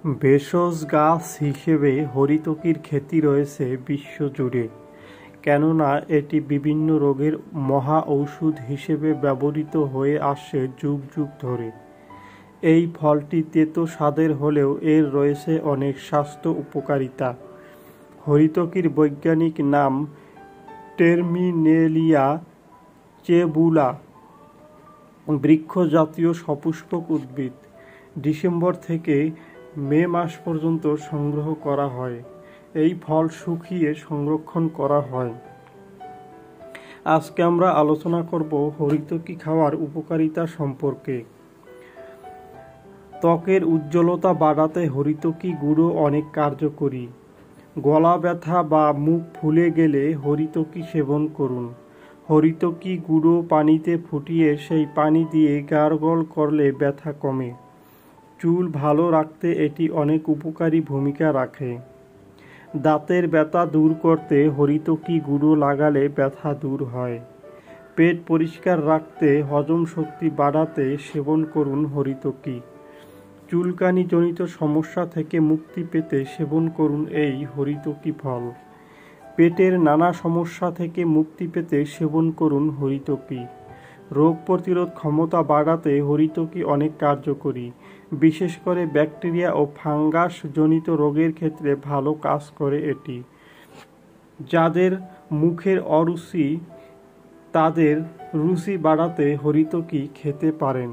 ভেষজ গাছ হিসেবে হরিতকির খ্যাতি রয়েছে বিশ্বজুড়ে, কেননা এটি বিভিন্ন রোগের মহা ঔষধ হিসেবে ব্যবহৃত হয়ে আসছে যুগ যুগ ধরে। এই ফলটি তেতো স্বাদের হলেও এর রয়েছে অনেক স্বাস্থ্য উপকারিতা। হরিতকির বৈজ্ঞানিক নাম টার্মিনেলিয়া চেবুলা। বৃক্ষজাতীয় সপুষ্পক উদ্ভিদ। ডিসেম্বর থেকে মে মাস পর্যন্ত সংগ্রহ করা হয়। এই ফল শুকিয়ে সংরক্ষণ করা হয়। আজকে আমরা আলোচনা করব হরিতকি খাওয়ার উপকারিতা সম্পর্কে। ত্বকের উজ্জ্বলতা বাড়াতে হরিতকি গুঁড়ো অনেক কার্যকরী। গলা ব্যথা বা মুখ ফুলে গেলে হরিতকি সেবন করুন। হরিতকি গুঁড়ো পানিতে ফুটিয়ে সেই পানি দিয়ে গার্গল করলে ব্যথা কমে। চুল ভালো রাখতে এটি অনেক উপকারী ভূমিকা রাখে। দাঁতের ব্যথা দূর করতে হরিতকি গুঁড়ো লাগালে ব্যথা দূর হয়। পেট পরিষ্কার রাখতে, হজম শক্তি বাড়াতে সেবন করুন হরিতকি। চুলকানিজনিত সমস্যা থেকে মুক্তি পেতে সেবন করুন এই হরিতকি ফল। পেটের নানা সমস্যা থেকে মুক্তি পেতে সেবন করুন হরিতকি। রোগ প্রতিরোধ ক্ষমতা বাড়াতে হরিতকি অনেক কার্যকরী। বিশেষ করে ব্যাকটেরিয়া ও ফাঙ্গাস জনিত রোগের ক্ষেত্রে ভালো কাজ করে এটি। যাদের মুখের অরুচি, তাদের রুচি বাড়াতে হরিতকি খেতে পারেন।